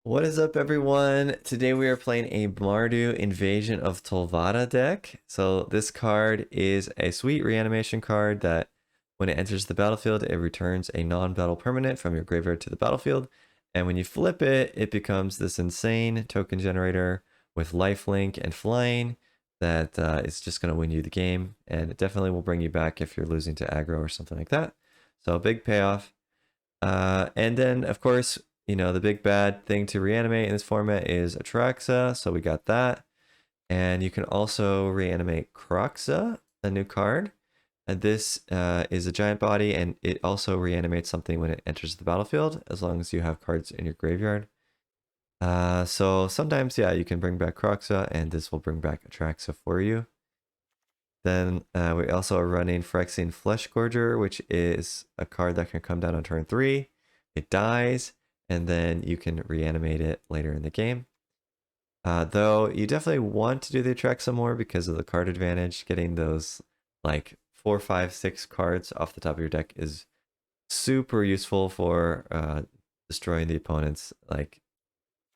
What is up, everyone? Today we are playing a Mardu Invasion of Tolvada deck. So this card is a sweet reanimation card that when it enters the battlefield, it returns a non-battle permanent from your graveyard to the battlefield. And when you flip it, it becomes this insane token generator with lifelink and flying that is just going to win you the game. And it definitely will bring you back if you're losing to aggro or something like that. So big payoff. And then, of course, the big bad thing to reanimate in this format is Atraxa, so we got that. And you can also reanimate Croxa, a new card. And this is a giant body, and it also reanimates something when it enters the battlefield, as long as you have cards in your graveyard. So sometimes, yeah, you can bring back Croxa, and this will bring back Atraxa for you. Then we also are running Phyrexian Flesh Gorger, which is a card that can come down on turn 3. It dies, and then you can reanimate it later in the game. Though you definitely want to do the Atraxa more because of the card advantage. Getting those like 4, 5, 6 cards off the top of your deck is super useful for destroying the opponents. Like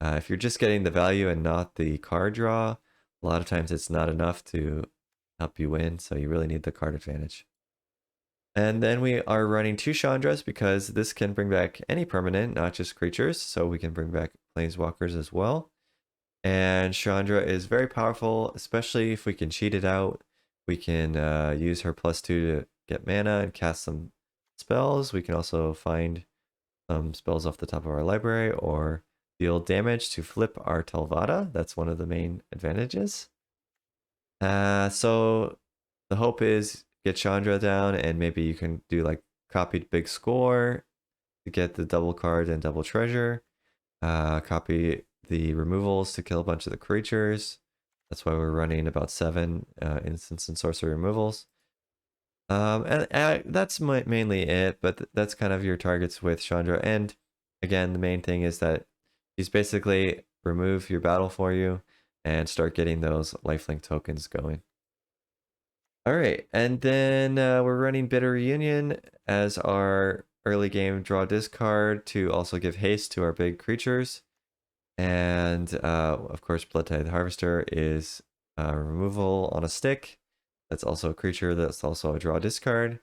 if you're just getting the value and not the card draw, a lot of times it's not enough to help you win, so you really need the card advantage. And then we are running 2 Chandras because this can bring back any permanent, not just creatures, so we can bring back planeswalkers as well. And Chandra is very powerful, especially if we can cheat it out. We can use her +2 to get mana and cast some spells. We can also find some spells off the top of our library or deal damage to flip our Tolvada. That's one of the main advantages. So the hope is get Chandra down, and maybe you can do like copied big score to get the double card and double treasure. Copy the removals to kill a bunch of the creatures. That's why we're running about 7 instance and sorcery removals. And that's mainly it, but that's kind of your targets with Chandra. And again, the main thing is that he's basically remove your battle for you and start getting those lifelink tokens going. All right, and then we're running Bitter Reunion as our early game draw discard to also give haste to our big creatures. And of course, Blood Tithe Harvester is removal on a stick. That's also a creature that's also a draw discard.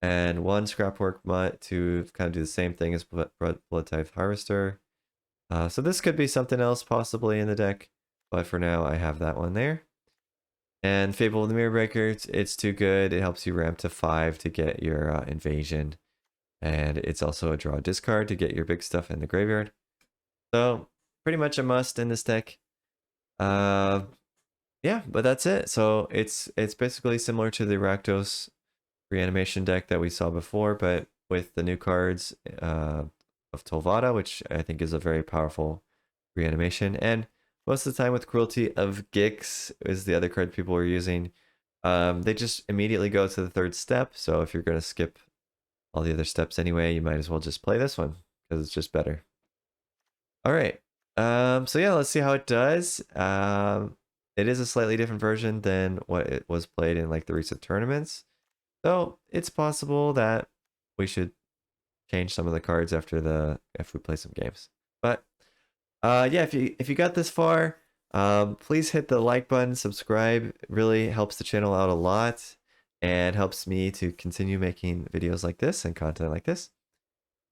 And 1 Scrapwork Mutt to kind of do the same thing as Blood Tithe Harvester. So this could be something else possibly in the deck, but for now I have that one there. And Fable of the Mirror Breaker, it's too good. It helps you ramp to 5 to get your invasion. And it's also a draw discard to get your big stuff in the graveyard. So pretty much a must in this deck. Yeah, but that's it. So it's basically similar to the Rakdos reanimation deck that we saw before, but with the new cards of Tolvada, which I think is a very powerful reanimation. And most of the time with Cruelty of Gix is the other card people are using. They just immediately go to the 3rd step. So if you're going to skip all the other steps anyway, you might as well just play this one because it's just better. All right. So yeah, let's see how it does. It is a slightly different version than what it was played in like the recent tournaments. So it's possible that we should change some of the cards if we play some games. But yeah, if you got this far, please hit the like button, subscribe. It really helps the channel out a lot and helps me to continue making videos like this and content like this.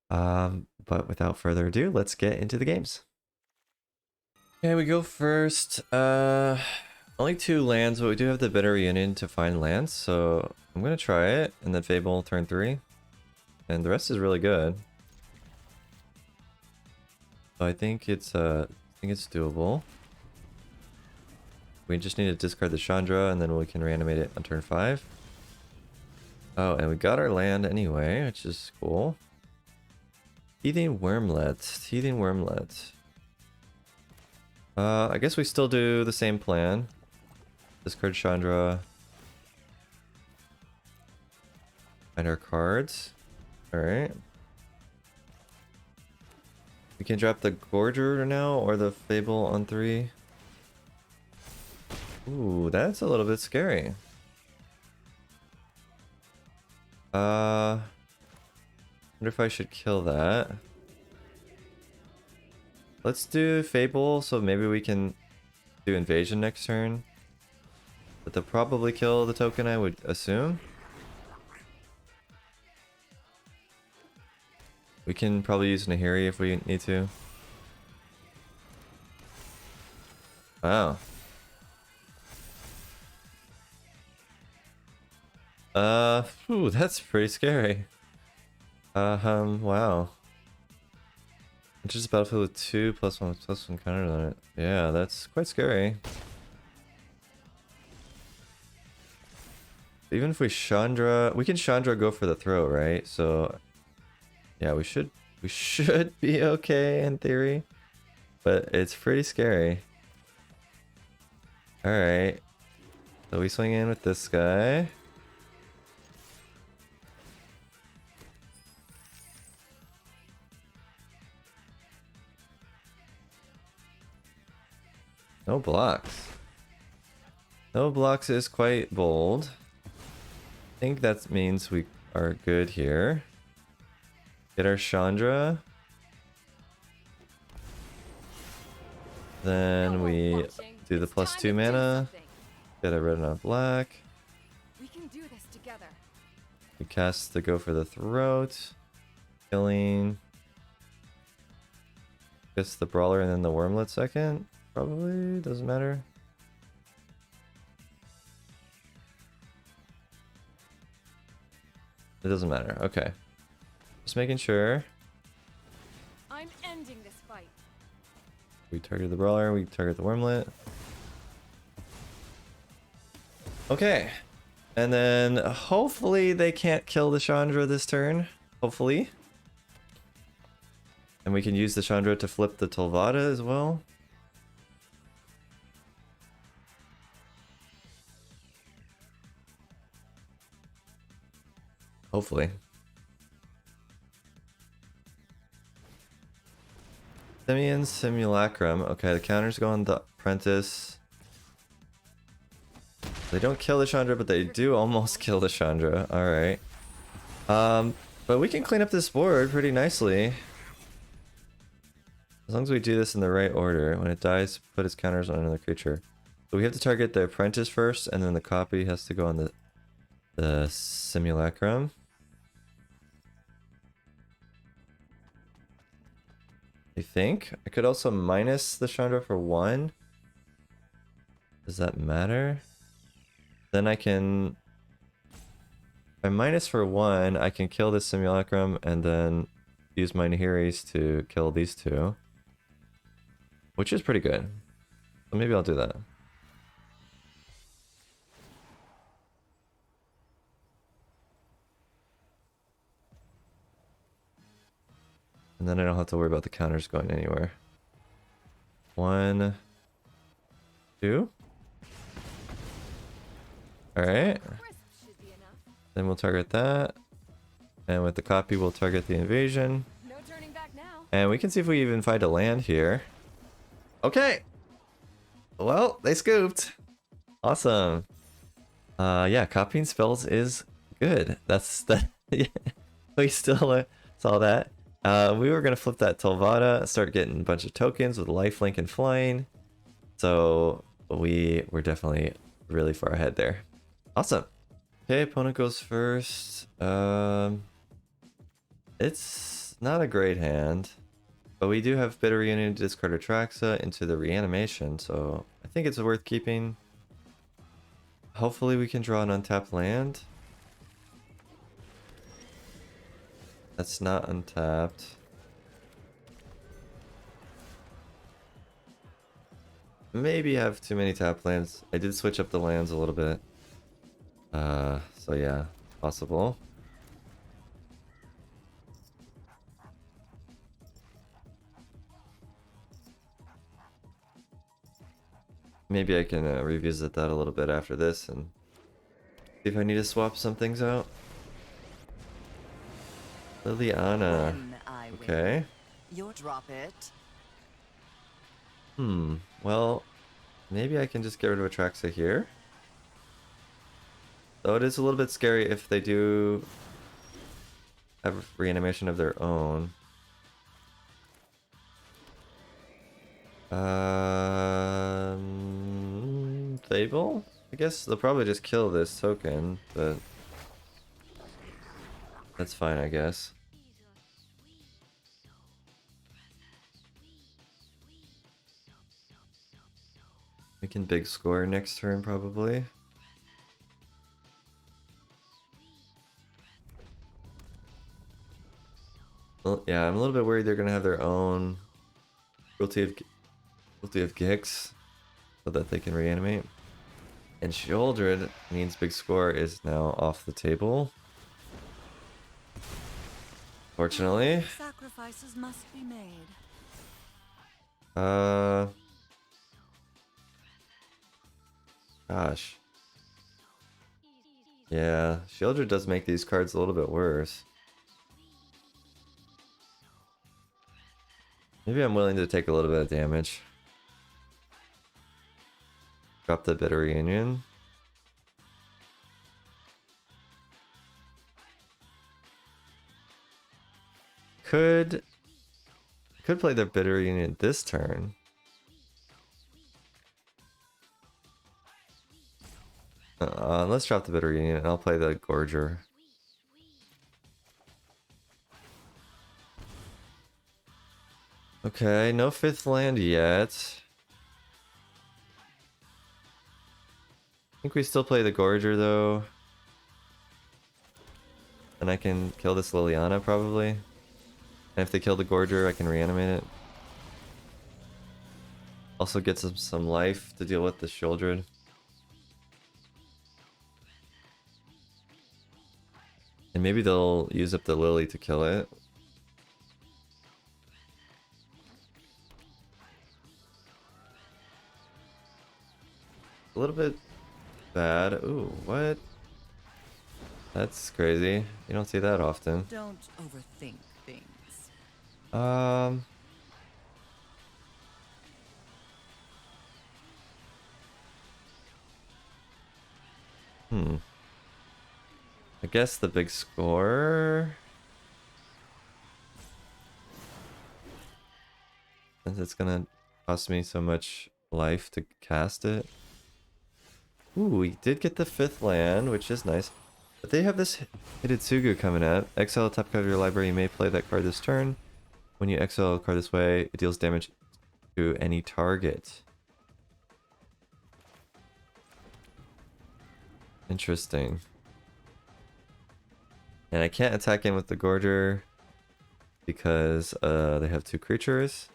But without further ado, let's get into the games. Okay, we go first. Only 2 lands, but we do have the Bitter Reunion to find lands, so I'm gonna try it, and then Fable turn 3. And the rest is really good. So I think it's doable. We just need to discard the Chandra, and then we can reanimate it on turn 5. Oh, and we got our land anyway, which is cool. Teething Wormlet. Teething Wormlet. I guess we still do the same plan. Discard Chandra. Find our cards. Alright. We can drop the Gorger now or the Fable on 3. Ooh, that's a little bit scary. Wonder if I should kill that. Let's do Fable, so maybe we can do Invasion next turn. But they'll probably kill the token, I would assume. We can probably use Nahiri if we need to. Wow. Ooh, that's pretty scary. Wow. Just a battlefield with 2+1/+1 counters on it. Yeah, that's quite scary. Even if we Chandra, we can Chandra go for the throw, right? So yeah, we should be okay in theory, but it's pretty scary. All right, so we swing in with this guy. No blocks. No blocks is quite bold. I think that means we are good here. Get our Chandra. Then we do the +2 mana. Get a red and a black. We can do this together. We cast to go for the throat. Killing. Guess the brawler and then the wormlet second. Probably doesn't matter. It doesn't matter. Okay. Just making sure. I'm ending this fight. We target the brawler, we target the wormlet. Okay. And then hopefully they can't kill the Chandra this turn. Hopefully. And we can use the Chandra to flip the Tolvada as well. Hopefully. Simeon Simulacrum. Okay, the counters go on the Apprentice. They don't kill the Chandra, but they do almost kill the Chandra. Alright. But we can clean up this board pretty nicely. As long as we do this in the right order. When it dies, put its counters on another creature. So we have to target the Apprentice first, and then the copy has to go on the Simulacrum. I think. I could also minus the Chandra for 1. Does that matter? Then I can... If I minus for 1, I can kill this Simulacrum and then use my Nahiris to kill these two. Which is pretty good. So maybe I'll do that. And then I don't have to worry about the counters going anywhere. 1, 2. Alright. Then we'll target that. And with the copy, we'll target the invasion. No turning back now. And we can see if we even find a land here. Okay. Well, they scooped. Awesome. Yeah, copying spells is good. That's that. Yeah. We still saw that. We were gonna flip that Tolvada, start getting a bunch of tokens with lifelink and flying. So we were definitely really far ahead there. Awesome. Okay, opponent goes first. It's not a great hand, but we do have Bitter Reunion to discard Atraxa into the Reanimation, so I think it's worth keeping. Hopefully we can draw an untapped land. That's not untapped. Maybe have too many tap lands. I did switch up the lands a little bit. So yeah, possible. Maybe I can revisit that a little bit after this and see if I need to swap some things out. Liliana. Okay. You'll drop it. Well, maybe I can just get rid of Atraxa here. Though it is a little bit scary if they do have reanimation of their own. Fable? I guess they'll probably just kill this token, but that's fine, I guess. We can big score next turn, probably. Well, yeah, I'm a little bit worried they're gonna have their own Cruelty of Gix so that they can reanimate. And Shieldred means big score is now off the table. Fortunately. Sacrifices must be made. Gosh. Yeah, Shieldred does make these cards a little bit worse. Maybe I'm willing to take a little bit of damage. Drop the Bitter Reunion. Could play the Bitter Reunion this turn. Let's drop the Bitter Reunion and I'll play the Gorger. Okay, no 5th land yet. I think we still play the Gorger though. And I can kill this Liliana probably. And if they kill the Gorger, I can reanimate it. Also get some life to deal with the Shieldred. And maybe they'll use up the Lily to kill it. A little bit bad. Ooh, what? That's crazy. You don't see that often. Don't overthink things. I guess the big score. Since it's gonna cost me so much life to cast it. Ooh, we did get the 5th land, which is nice. But they have this Hidetsugu coming up. Exile the top card of your library. You may play that card this turn. When you exile a card this way, it deals damage to any target. Interesting. And I can't attack in with the Gorger because they have 2 creatures.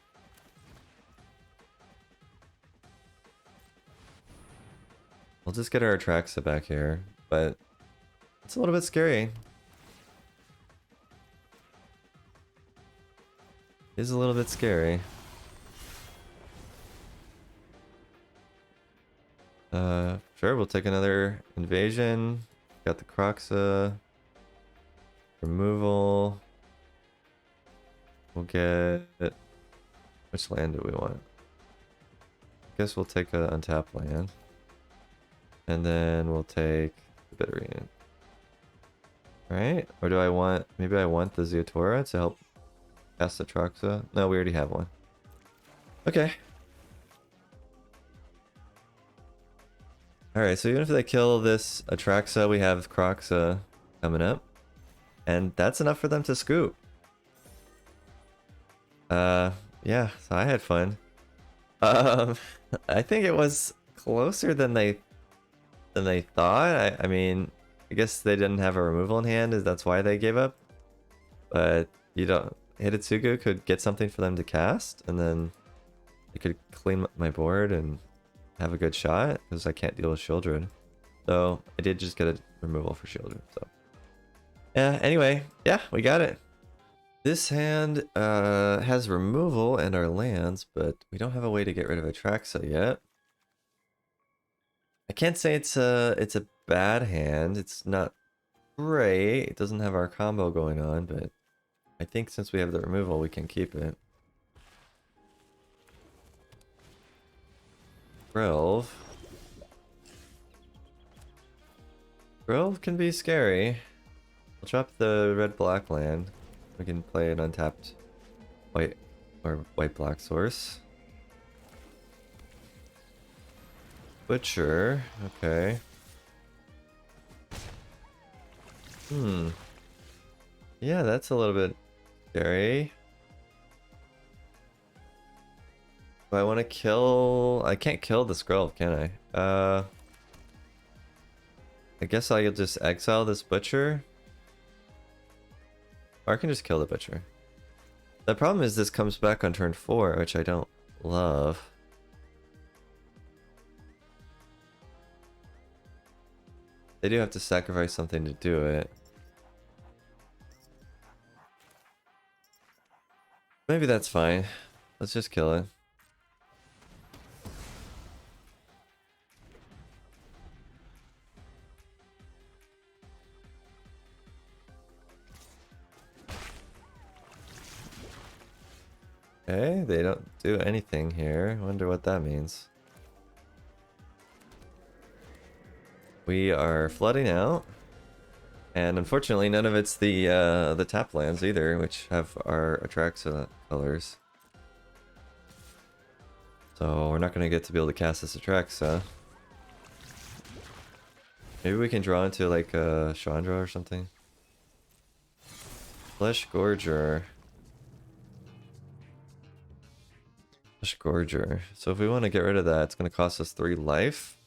We'll just get our Atraxa back here, but it's a little bit scary. It is a little bit scary. Sure, we'll take another invasion. Got the Croxa. Removal. We'll get... Which land do we want? Guess we'll take an untapped land. And then we'll take the Bitter Reunion. Right? Or do I want... Maybe I want the Zeotora to help cast the Troxa? No, we already have one. Okay. Alright, so even if they kill this Atraxa, we have Croxa coming up. And that's enough for them to scoop. Yeah, so I had fun. I think it was closer than they thought. I mean, I guess they didn't have a removal in hand, that's why they gave up. But you don't... Hidetsugu could get something for them to cast, and then it could clean up my board and have a good shot, because I can't deal with Shieldred. So I did just get a removal for Shieldred, so... Yeah, anyway, yeah, we got it. This hand has removal and our lands, but we don't have a way to get rid of Atraxa yet. I can't say it's a bad hand. It's not great. It doesn't have our combo going on, but I think since we have the removal, we can keep it. 12. 12 can be scary. We'll drop the red-black land. We can play an untapped white or white-black source. Butcher. Okay. Yeah, that's a little bit scary. Do I want to kill... I can't kill the scroll, can I? I guess I'll just exile this butcher. Or I can just kill the butcher. The problem is this comes back on turn 4, which I don't love. They do have to sacrifice something to do it. Maybe that's fine. Let's just kill it. Okay, they don't do anything here. Wonder what that means. We are flooding out. And unfortunately none of it's the tap lands either, which have our Atraxa colors. So we're not gonna get to be able to cast this Atraxa. Maybe we can draw into like a Chandra or something. Flesh Gorger. Flesh Gorger. So if we want to get rid of that, it's going to cost us 3 life.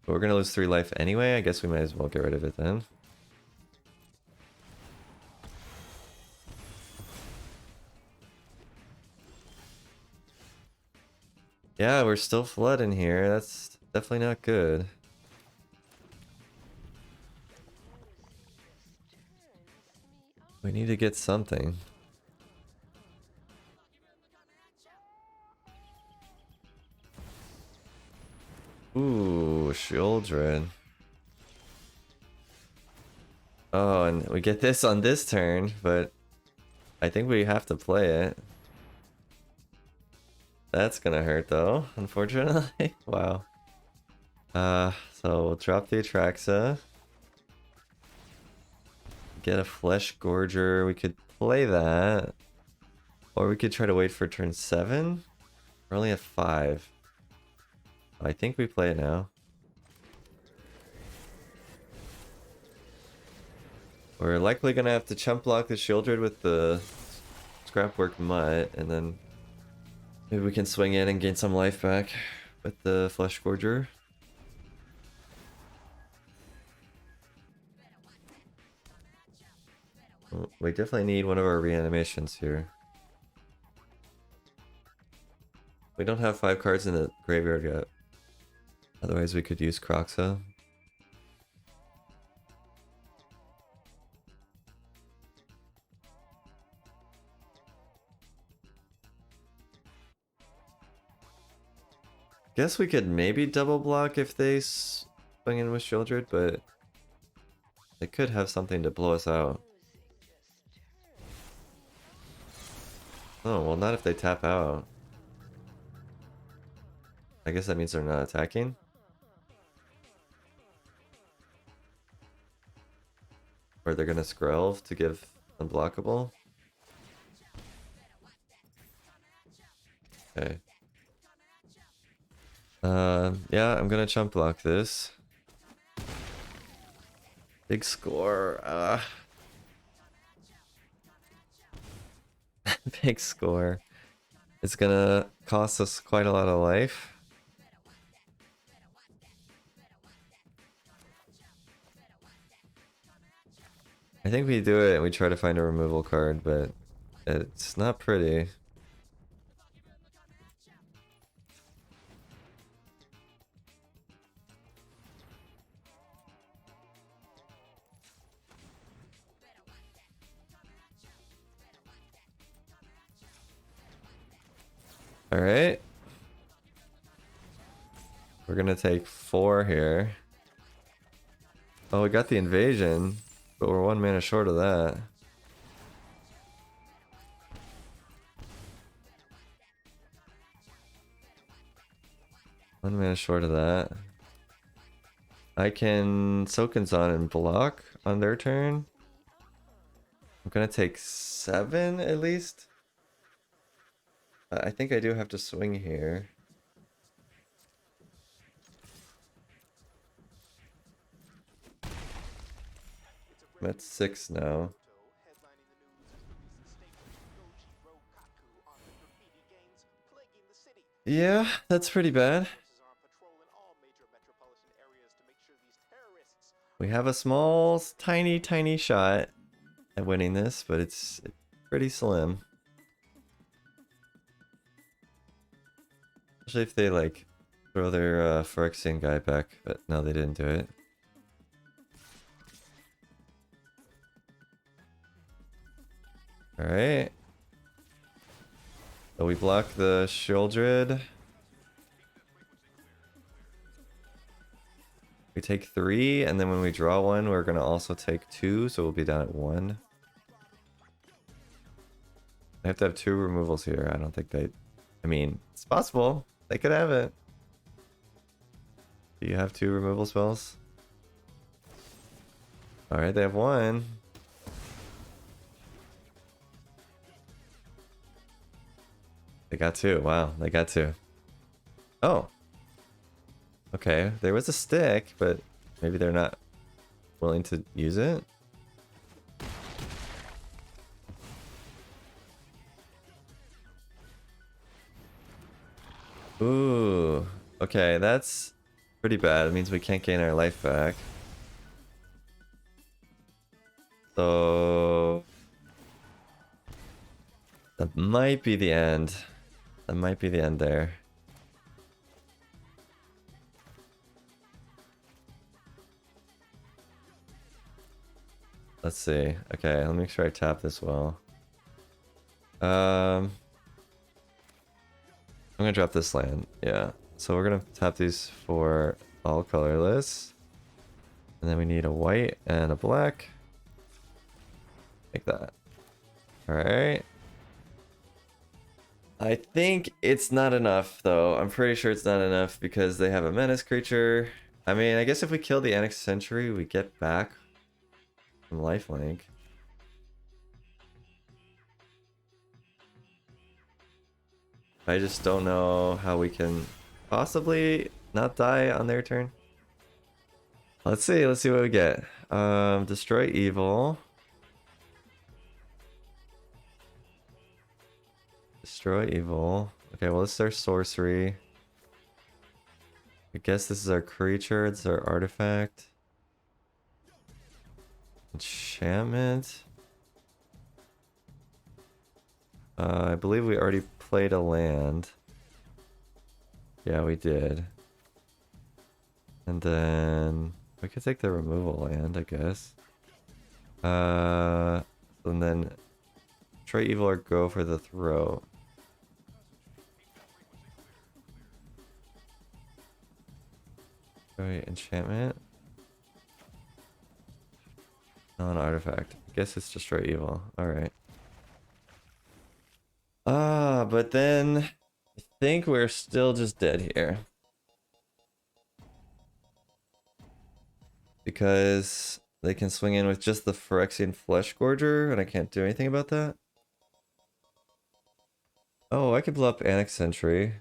But we're going to lose 3 life anyway. I guess we might as well get rid of it then. Yeah, we're still flooding here. That's definitely not good. We need to get something. Ooh, Shieldred. Oh, and we get this on this turn, but I think we have to play it. That's gonna hurt though, unfortunately. Wow. So we'll drop the Atraxa. Get a Flesh Gorger. We could play that. Or we could try to wait for turn 7. We're only at 5. I think we play it now. We're likely gonna have to chump block the Shieldred with the Scrapwork Mutt, and then maybe we can swing in and gain some life back with the Flesh Gorger. We definitely need one of our reanimations here. We don't have 5 cards in the graveyard yet. Otherwise we could use Kroxa. Guess we could maybe double block if they swing in with Shieldred, but they could have something to blow us out. Oh, well not if they tap out. I guess that means they're not attacking. Or they're gonna Skrelv to give unblockable. Okay. Yeah, I'm gonna chump block this. Big score. Big score. It's gonna cost us quite a lot of life. I think we do it and we try to find a removal card, but it's not pretty. Alright. We're gonna take 4 here. Oh, we got the invasion, but we're 1 mana short of that. One mana short of that. I can Soken's-on and block on their turn. I'm gonna take 7 at least. I think I do have to swing here. I'm at 6 now. Yeah, that's pretty bad. We have a small, tiny shot at winning this, but it's pretty slim. Especially if they like throw their Phyrexian guy back, but no, they didn't do it. Alright. So we block the Shieldred. We take 3, and then when we draw 1, we're gonna also take 2, so we'll be down at 1. I have to have 2 removals here. I don't think they... I mean, it's possible. They could have it. Do you have 2 removal spells? Alright, they have 1. They got 2. Wow, they got 2. Oh. Okay, there was a stick, but maybe they're not willing to use it. Ooh, okay, that's pretty bad. It means we can't gain our life back. So that might be the end. That might be the end there. Let's see. Okay, let me make sure I tap this well. I'm gonna drop this land. Yeah. So we're gonna tap these for all colorless. And then we need a white and a black. Like that. Alright. I think it's not enough though. I'm pretty sure it's not enough because they have a menace creature. I mean, I guess if we kill the Aeneas Sentry, we get back some lifelink. I just don't know how we can possibly not die on their turn. Let's see what we get. Destroy evil. Destroy evil. Okay, well, this is our sorcery. I guess this is our creature, it's our artifact. Enchantment. I believe we already played a land. Yeah, we did. And then we could take the removal land, I guess. And then try evil or go for the throw. Right, enchantment. Non-artifact. I guess it's destroy evil. Alright. But then I think we're still just dead here. Because they can swing in with just the Phyrexian Flesh Gorger, and I can't do anything about that. Oh, I could blow up Aeneas Sentry.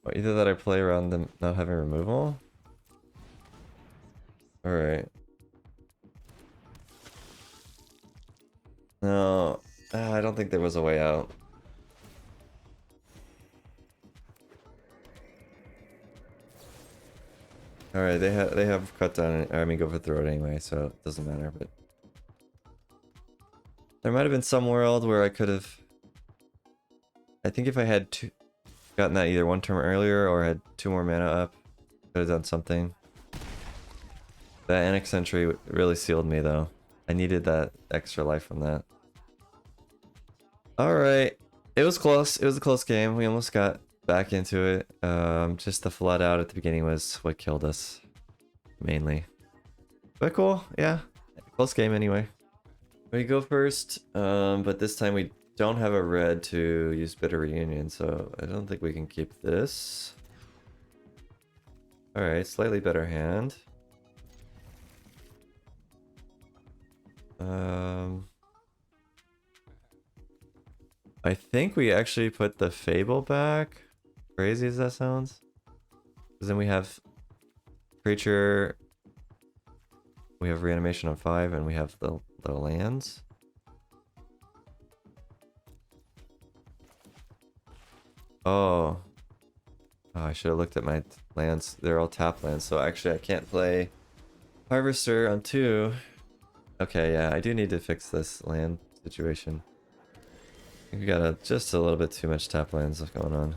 Oh, either that I play around them not having removal. Alright. No, I don't think there was a way out. Alright, they have cut down, I mean go for throw it anyway, so it doesn't matter, but there might have been some world where I could have, I think if I had gotten that either one turn earlier or had 2 more mana up, could have done something. That Aeneas Sentry really sealed me though. I needed that extra life from that. Alright. It was close. It was a close game. We almost got back into it. Just the flood out at the beginning was what killed us. Mainly. But cool. Yeah. Close game anyway. We go first. But this time we don't have a red to use Bitter Reunion, so I don't think we can keep this. Alright, slightly better hand. I think we actually put the Fable back. Crazy as that sounds. Because then we have creature. We have reanimation on 5 and we have the lands. Oh. Oh, I should have looked at my lands. They're all tap lands, so actually I can't play Harvester on 2. Okay, yeah, I do need to fix this land situation. I think we got just a little bit too much tap lands going on.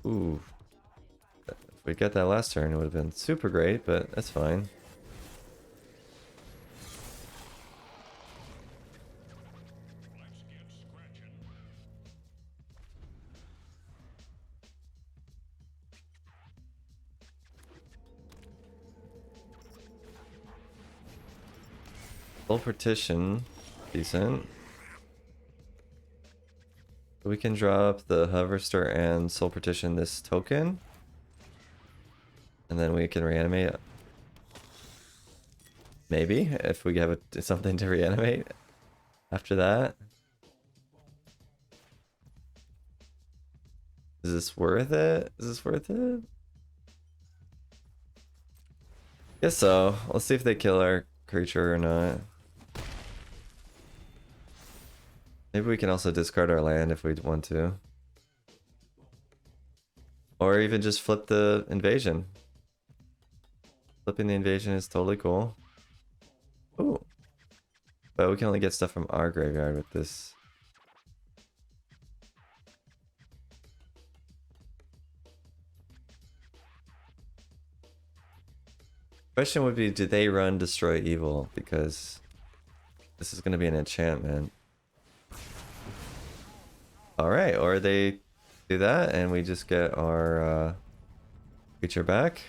Ooh. If we get that last turn, it would have been super great, but that's fine. Full partition, decent. We can drop the Harvester and Soul Partition this token. And then we can reanimate. Maybe, if we have something to reanimate after that. Is this worth it? Is this worth it? Guess so. Let's see if they kill our creature or not. Maybe we can also discard our land if we want to. Or even just flip the invasion. Flipping the invasion is totally cool. Ooh. But we can only get stuff from our graveyard with this. Question would be, do they run Destroy Evil? Because this is going to be an enchantment. Alright, or they do that and we just get our creature back.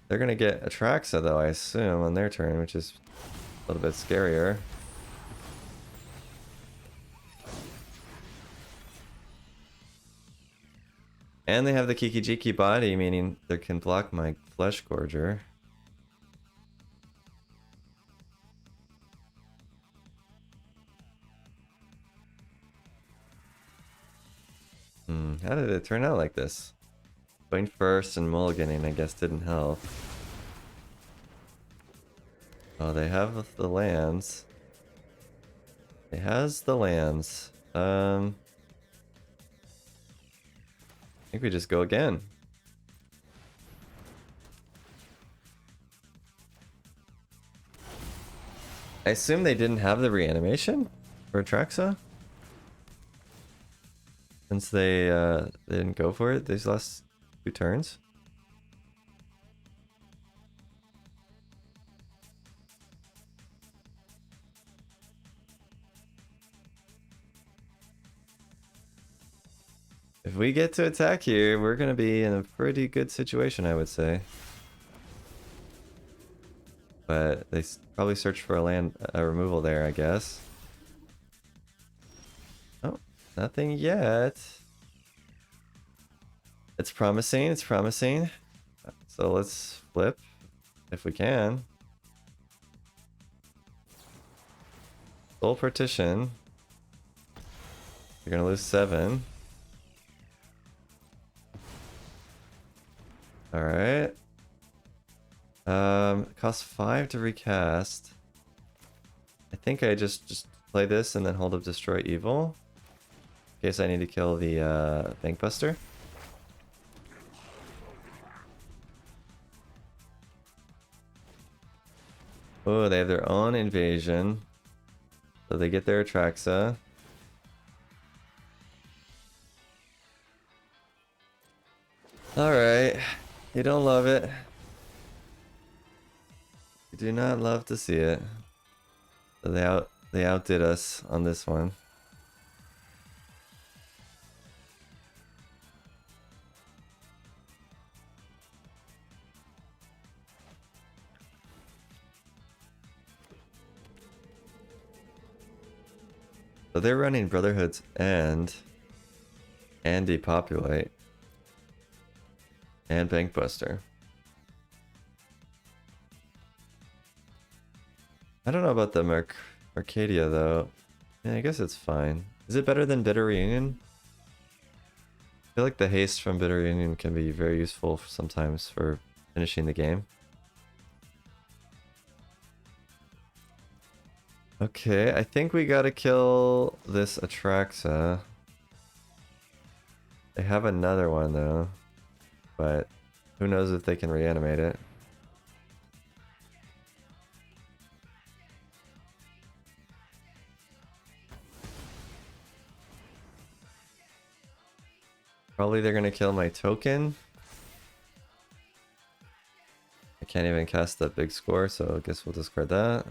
They're going to get Atraxa though, I assume, on their turn, which is a little bit scarier. And they have the Kiki Jiki body, meaning they can block my Flesh Gorger. How did it turn out like this? Going first and mulliganing, I guess, didn't help. Oh, they have the lands. It has the lands. I think we just go again. I assume they didn't have the reanimation for Atraxa? Since they didn't go for it these last 2 turns. If we get to attack here, we're gonna be in a pretty good situation, I would say. But they probably search for a removal there, I guess. Oh, nothing yet. It's promising, it's promising. So let's flip if we can. Soul Partition. You're gonna lose 7. Alright. Costs 5 to recast. I think I just play this and then hold up Destroy Evil. In case I need to kill the Bankbuster. Oh, they have their own invasion. So they get their Atraxa. Alright. You don't love it. You do not love to see it. So they outdid us on this one. So they're running Brotherhood's End and Depopulate and Bankbuster. I don't know about the Arcadia though. Yeah, I guess it's fine. Is it better than Bitter Reunion? I feel like the haste from Bitter Reunion can be very useful sometimes for finishing the game. Okay, I think we gotta kill this Atraxa. They have another one though, but who knows if they can reanimate it. Probably they're gonna kill my token. I can't even cast that big score, so I guess we'll discard that.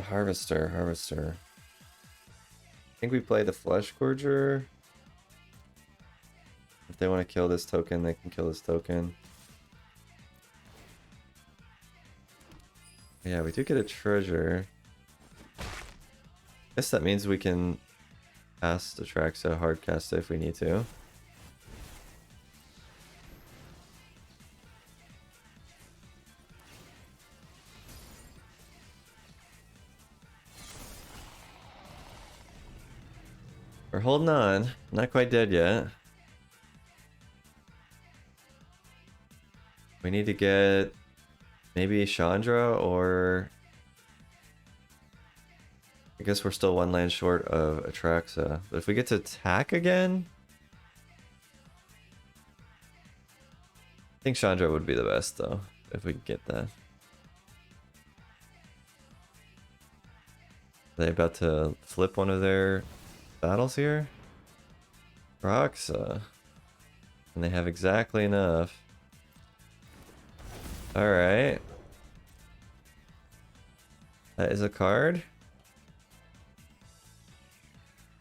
Harvester. I think we play the Flesh Gorger. If they want to kill this token, they can kill this token. Yeah, we do get a treasure. Guess that means we can cast Atraxa, hard cast it if we need to. We're holding on. Not quite dead yet. We need to get maybe Chandra, or I guess we're still one land short of Atraxa. But if we get to attack again, I think Chandra would be the best though, if we could get that. Are they about to flip one of their battles here? Roxa. And they have exactly enough. Alright. That is a card.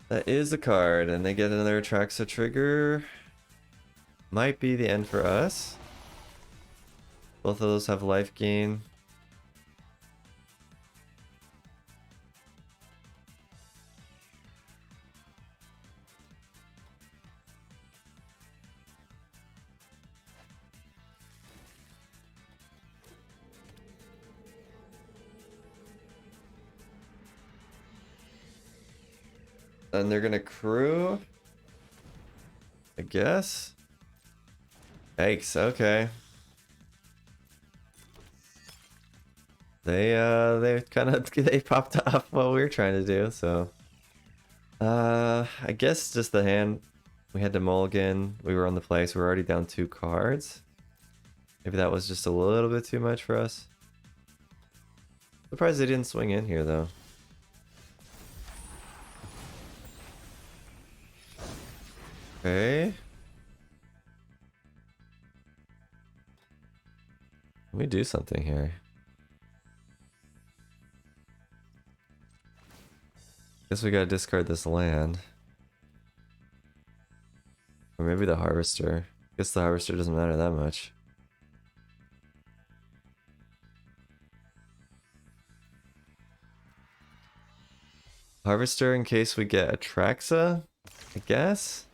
That is a card, and they get another Atraxa trigger. Might be the end for us. Both of those have life gain. And they're gonna crew, I guess. Yikes, okay. They kind of they popped off what we were trying to do, so I guess just the hand we had to mulligan. We were on the play, so we're already down 2 cards. Maybe that was just a little bit too much for us. Surprised they didn't swing in here though. Okay. Let me do something here. Guess we gotta discard this land. Or maybe the Harvester. Guess the Harvester doesn't matter that much. Harvester in case we get Atraxa, I guess.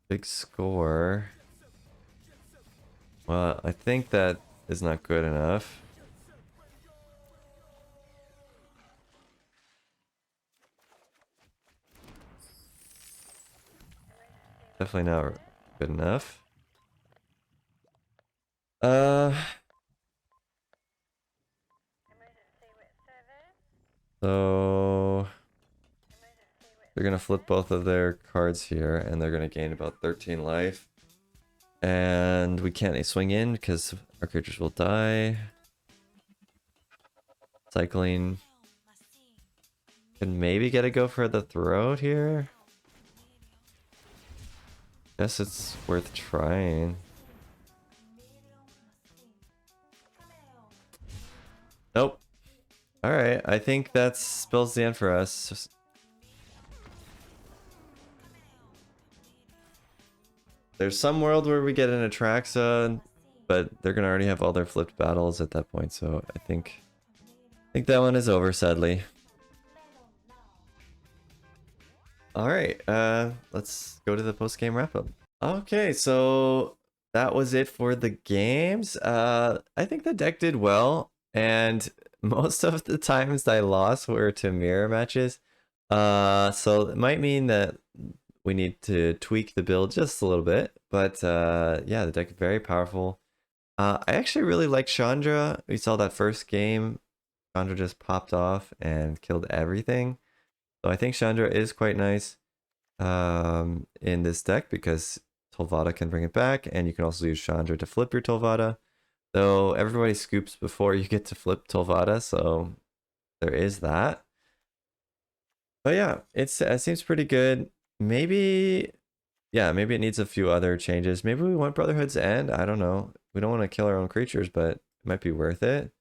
Big score. Well, I think that is not good enough. Definitely not good enough. So they're gonna flip both of their cards here, and they're gonna gain about 13 life. And we can't swing in because our creatures will die. Cycling. Can maybe get a go for the throat here. Guess it's worth trying. Nope. Alright, I think that spells the end for us. There's some world where we get an Atraxa, but they're gonna already have all their flipped battles at that point. So I think that one is over, sadly. All right, let's go to the post game wrap up. Okay, so that was it for the games. I think the deck did well, and most of the times I lost were to mirror matches. So it might mean that we need to tweak the build just a little bit, but yeah, the deck is very powerful. I actually really like Chandra. We saw that first game, Chandra just popped off and killed everything. So I think Chandra is quite nice in this deck because Tolvada can bring it back, and you can also use Chandra to flip your Tolvada. Though everybody scoops before you get to flip Tolvada, so there is that. But yeah, it seems pretty good. Maybe, yeah, maybe it needs a few other changes. Maybe we want Brotherhood's End. I don't know. We don't want to kill our own creatures, but it might be worth it.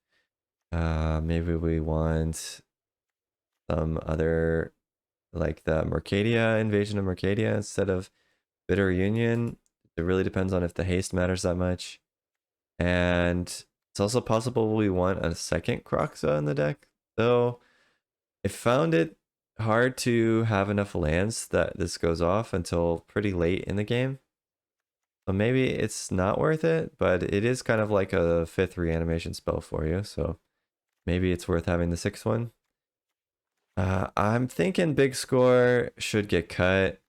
Maybe we want some other, like the Mercadia, Invasion of Mercadia instead of Bitter Union. It really depends on if the haste matters that much. And it's also possible we want a second Croxa in the deck. Though I found it hard to have enough lands that this goes off until pretty late in the game. So maybe it's not worth it, but it is kind of like a 5th reanimation spell for you. So maybe it's worth having the 6th one. I'm thinking Big Score should get cut.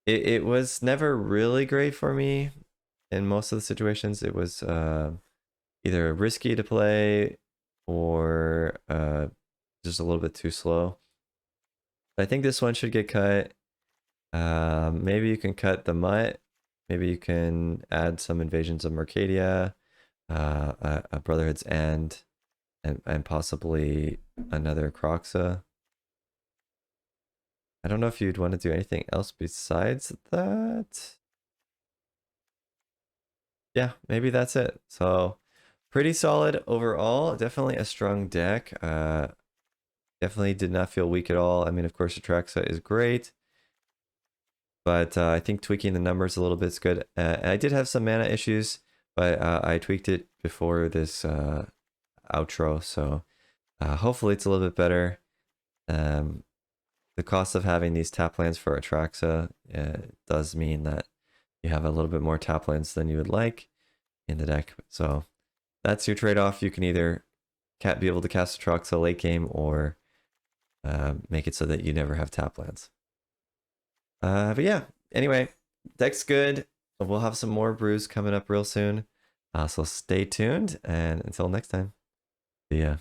It was never really great for me in most of the situations. It was either risky to play or just a little bit too slow. I think this one should get cut. Maybe you can cut the Mutt. Maybe you can add some Invasions of Mercadia, a Brotherhood's End, and possibly another Croxa. I don't know if you'd want to do anything else besides that. Yeah, maybe that's it. So pretty solid overall. Definitely a strong deck. Definitely did not feel weak at all. I mean, of course, Atraxa is great, but I think tweaking the numbers a little bit is good. I did have some mana issues, but I tweaked it before this outro, so hopefully it's a little bit better. The cost of having these tap lands for Atraxa does mean that you have a little bit more tap lands than you would like in the deck. So that's your trade-off. You can either be able to cast Atraxa late game or make it so that you never have tap lands. But yeah, anyway, deck's good. We'll have some more brews coming up real soon. So stay tuned, and until next time, see ya.